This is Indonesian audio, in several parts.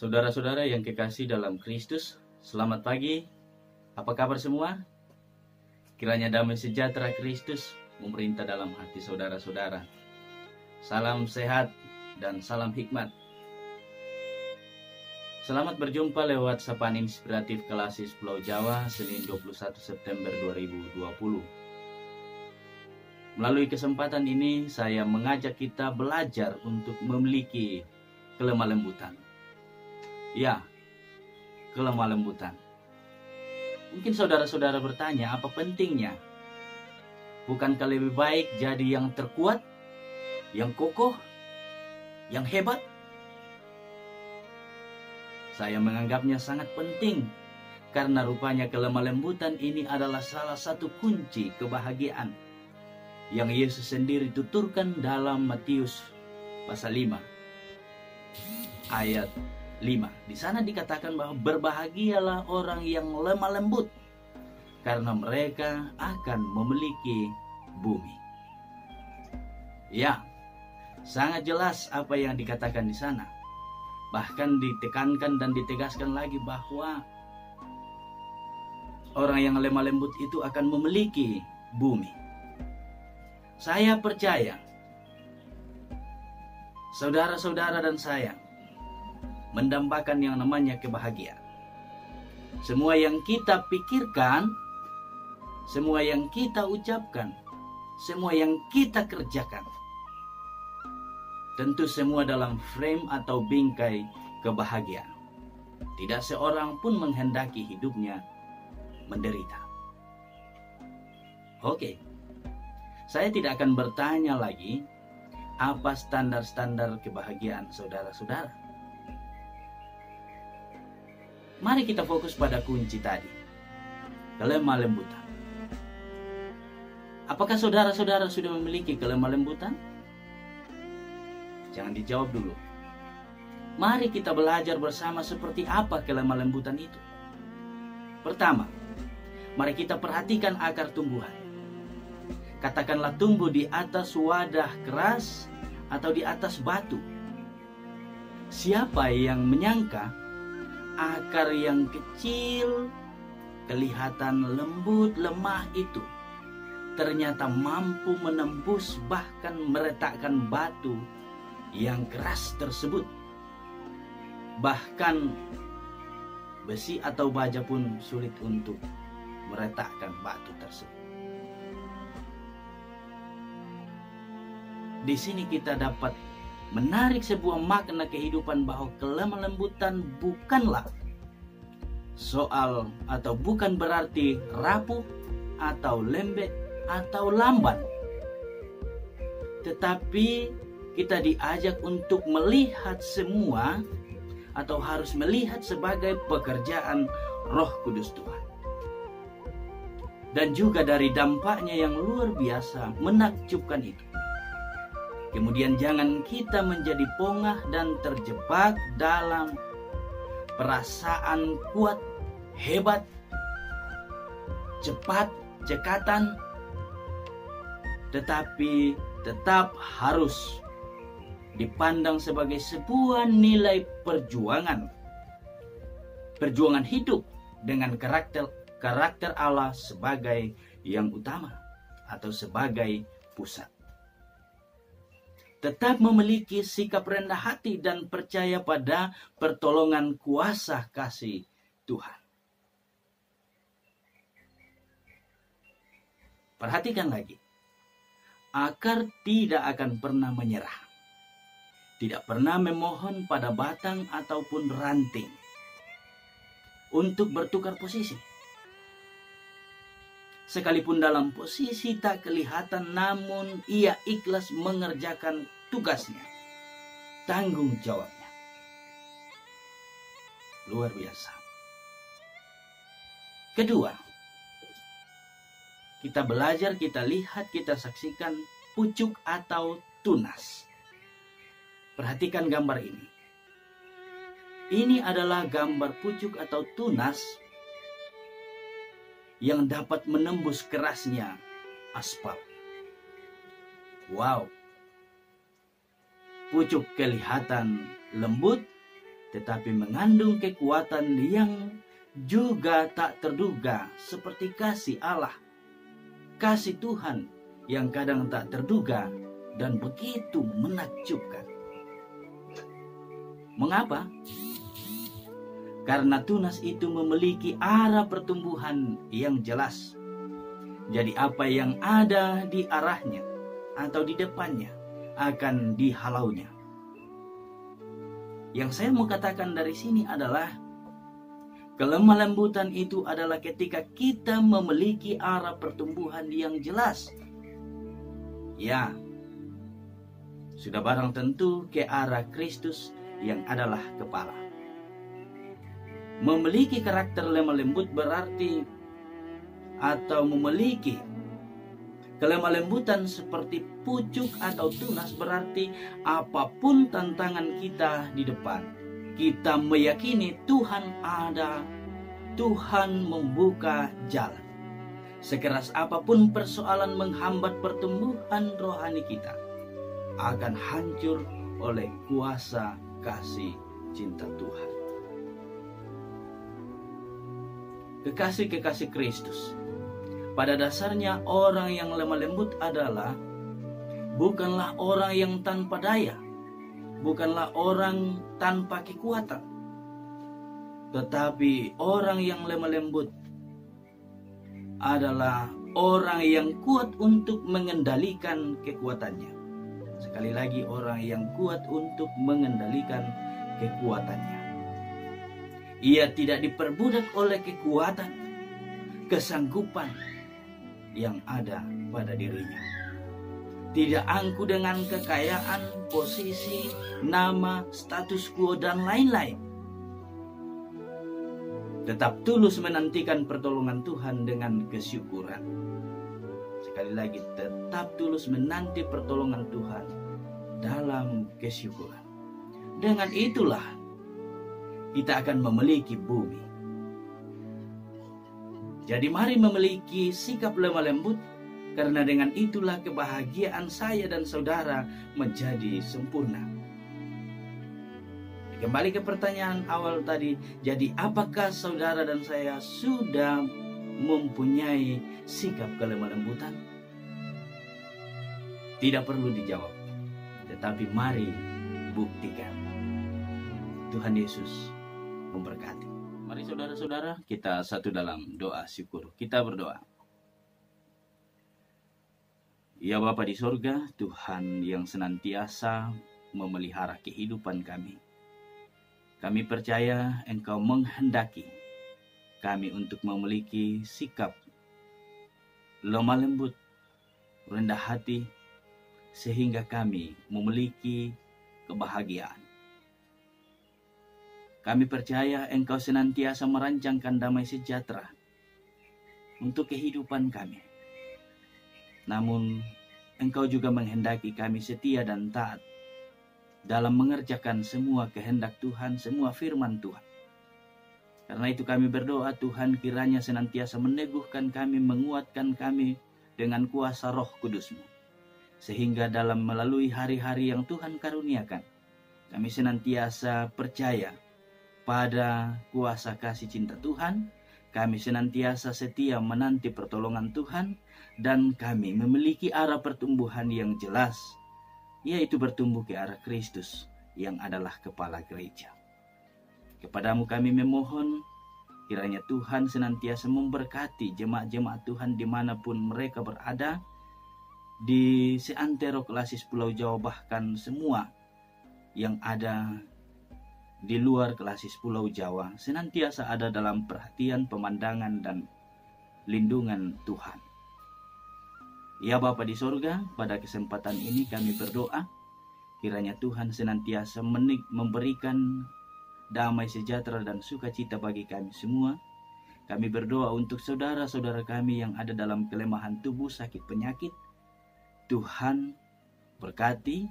Saudara-saudara yang kekasih dalam Kristus, selamat pagi. Apa kabar semua? Kiranya damai sejahtera Kristus memerintah dalam hati saudara-saudara. Salam sehat dan salam hikmat. Selamat berjumpa lewat sapaan inspiratif Kelasis Pulau Jawa, Senin 21 September 2020. Melalui kesempatan ini, saya mengajak kita belajar untuk memiliki kelemah lembutan. Ya, kelemah lembutan. Mungkin saudara-saudara bertanya, apa pentingnya? Bukankah lebih baik jadi yang terkuat, yang kokoh, yang hebat? Saya menganggapnya sangat penting, karena rupanya kelemah lembutan ini adalah salah satu kunci kebahagiaan yang Yesus sendiri tuturkan dalam Matius pasal 5 ayat 5. Di sana dikatakan bahwa berbahagialah orang yang lemah lembut, karena mereka akan memiliki bumi. Ya, sangat jelas apa yang dikatakan di sana. Bahkan ditekankan dan ditegaskan lagi bahwa orang yang lemah lembut itu akan memiliki bumi. Saya percaya, saudara-saudara dan saya mendambakan yang namanya kebahagiaan. Semua yang kita pikirkan, semua yang kita ucapkan, semua yang kita kerjakan, tentu semua dalam frame atau bingkai kebahagiaan. Tidak seorang pun menghendaki hidupnya menderita. Oke, saya tidak akan bertanya lagi apa standar-standar kebahagiaan saudara-saudara. Mari kita fokus pada kunci tadi, kelemah lembutan. Apakah saudara-saudara sudah memiliki kelemah lembutan? Jangan dijawab dulu. Mari kita belajar bersama seperti apa kelemah lembutan itu. Pertama, mari kita perhatikan akar tumbuhan. Katakanlah tumbuh di atas wadah keras atau di atas batu. Siapa yang menyangka akar yang kecil, kelihatan lembut, lemah itu ternyata mampu menembus bahkan meretakkan batu yang keras tersebut. Bahkan besi atau baja pun sulit untuk meretakkan batu tersebut. Di sini kita dapat menarik sebuah makna kehidupan bahwa kelemah lembutan bukanlah soal atau bukan berarti rapuh atau lembek atau lamban. Tetapi kita diajak untuk melihat semua atau harus melihat sebagai pekerjaan Roh Kudus Tuhan. Dan juga dari dampaknya yang luar biasa menakjubkan itu. Kemudian jangan kita menjadi pongah dan terjebak dalam perasaan kuat, hebat, cepat, cekatan. Tetapi tetap harus dipandang sebagai sebuah nilai perjuangan. Perjuangan hidup dengan karakter Allah sebagai yang utama atau sebagai pusat. Tetap memiliki sikap rendah hati dan percaya pada pertolongan kuasa kasih Tuhan. Perhatikan lagi. Akar tidak akan pernah menyerah. Tidak pernah memohon pada batang ataupun ranting untuk bertukar posisi. Sekalipun dalam posisi tak kelihatan, namun ia ikhlas mengerjakan tugasnya, tanggung jawabnya. Luar biasa. Kedua, kita belajar, kita lihat, kita saksikan pucuk atau tunas. Perhatikan gambar ini. Ini adalah gambar pucuk atau tunas yang dapat menembus kerasnya aspal. Wow. Pucuk kelihatan lembut, tetapi mengandung kekuatan yang juga tak terduga, seperti kasih Allah, kasih Tuhan yang kadang tak terduga dan begitu menakjubkan. Mengapa? Karena tunas itu memiliki arah pertumbuhan yang jelas. Jadi apa yang ada di arahnya atau di depannya akan dihalaunya. Yang saya mau katakan dari sini adalah kelemah lembutan itu adalah ketika kita memiliki arah pertumbuhan yang jelas. Ya, sudah barang tentu ke arah Kristus yang adalah kepala. Memiliki karakter lemah lembut berarti atau memiliki kelemah lembutan seperti pucuk atau tunas berarti apapun tantangan kita di depan, kita meyakini Tuhan ada, Tuhan membuka jalan. Sekeras apapun persoalan menghambat pertumbuhan rohani kita, akan hancur oleh kuasa kasih cinta Tuhan. Kekasih-kekasih Kristus, pada dasarnya orang yang lemah lembut adalah bukanlah orang yang tanpa daya, bukanlah orang tanpa kekuatan, tetapi orang yang lemah lembut adalah orang yang kuat untuk mengendalikan kekuatannya. Sekali lagi, orang yang kuat untuk mengendalikan kekuatannya. Ia tidak diperbudak oleh kekuatan, kesanggupan yang ada pada dirinya. Tidak angku dengan kekayaan, posisi, nama, status quo, dan lain-lain. Tetap tulus menantikan pertolongan Tuhan dengan kesyukuran. Sekali lagi, tetap tulus menanti pertolongan Tuhan dalam kesyukuran. Dengan itulah kita akan memiliki bumi. Jadi mari memiliki sikap lemah lembut, karena dengan itulah kebahagiaan saya dan saudara menjadi sempurna. Kembali ke pertanyaan awal tadi, jadi apakah saudara dan saya sudah mempunyai sikap kelemah lembutan? Tidak perlu dijawab, tetapi mari buktikan. Tuhan Yesus memberkati. Mari saudara-saudara, kita satu dalam doa syukur. Kita berdoa. Ya Bapa di sorga, Tuhan yang senantiasa memelihara kehidupan kami. Kami percaya Engkau menghendaki kami untuk memiliki sikap lemah lembut, rendah hati, sehingga kami memiliki kebahagiaan. Kami percaya Engkau senantiasa merancangkan damai sejahtera untuk kehidupan kami. Namun Engkau juga menghendaki kami setia dan taat dalam mengerjakan semua kehendak Tuhan, semua firman Tuhan. Karena itu kami berdoa, Tuhan kiranya senantiasa meneguhkan kami, menguatkan kami dengan kuasa Roh Kudus-Mu. Sehingga dalam melalui hari-hari yang Tuhan karuniakan, kami senantiasa percaya pada kuasa kasih cinta Tuhan, kami senantiasa setia menanti pertolongan Tuhan, dan kami memiliki arah pertumbuhan yang jelas, yaitu bertumbuh ke arah Kristus yang adalah kepala gereja. Kepadamu kami memohon, kiranya Tuhan senantiasa memberkati jemaat-jemaat Tuhan dimanapun mereka berada, di seantero kelasis Pulau Jawa, bahkan semua yang ada di luar kelasis Pulau Jawa, senantiasa ada dalam perhatian, pemandangan, dan lindungan Tuhan. Ya Bapa di sorga, pada kesempatan ini kami berdoa, kiranya Tuhan senantiasa memberikan damai sejahtera dan sukacita bagi kami semua. Kami berdoa untuk saudara-saudara kami yang ada dalam kelemahan tubuh, sakit penyakit. Tuhan berkati,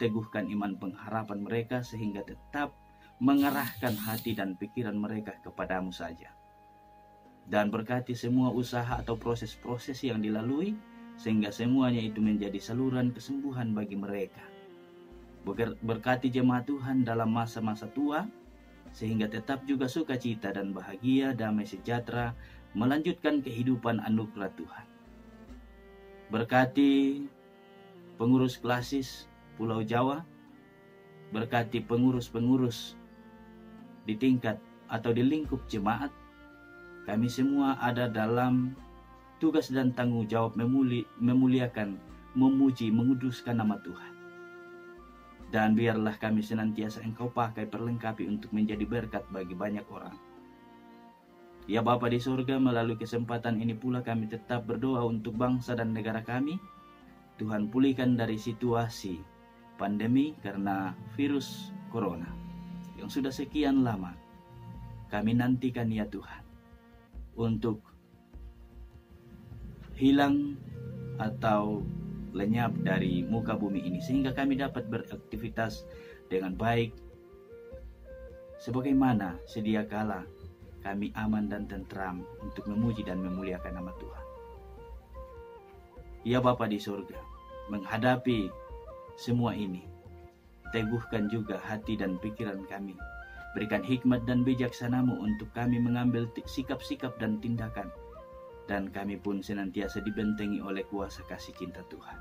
teguhkan iman pengharapan mereka sehingga tetap mengarahkan hati dan pikiran mereka kepadamu saja. Dan berkati semua usaha atau proses-proses yang dilalui, sehingga semuanya itu menjadi saluran kesembuhan bagi mereka. Berkati jemaat Tuhan dalam masa-masa tua, sehingga tetap juga sukacita dan bahagia, damai sejahtera, melanjutkan kehidupan anugerah Tuhan. Berkati pengurus klasis Pulau Jawa, berkati pengurus-pengurus di tingkat atau di lingkup jemaat. Kami semua ada dalam tugas dan tanggung jawab memuliakan, memuji, menguduskan nama Tuhan. Dan biarlah kami senantiasa Engkau pakai perlengkapi untuk menjadi berkat bagi banyak orang. Ya Bapa di surga, melalui kesempatan ini pula kami tetap berdoa untuk bangsa dan negara kami. Tuhan pulihkan dari situasi pandemi karena virus corona yang sudah sekian lama. Kami nantikan ya Tuhan untuk hilang atau lenyap dari muka bumi ini, sehingga kami dapat beraktivitas dengan baik sebagaimana sedia kala kami aman dan tentram untuk memuji dan memuliakan nama Tuhan. Ya Bapa di surga, menghadapi semua ini, teguhkan juga hati dan pikiran kami. Berikan hikmat dan bijaksana-Mu untuk kami mengambil sikap-sikap dan tindakan, dan kami pun senantiasa dibentengi oleh kuasa kasih cinta Tuhan.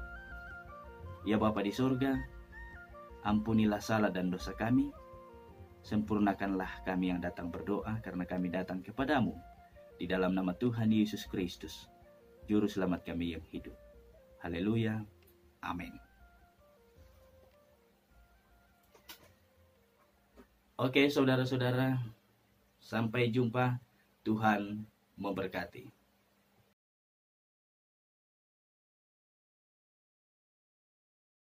Ya Bapa di surga, ampunilah salah dan dosa kami, sempurnakanlah kami yang datang berdoa, karena kami datang kepadamu di dalam nama Tuhan Yesus Kristus, Juru Selamat kami yang hidup. Haleluya, amin. Oke saudara-saudara, sampai jumpa. Tuhan memberkati.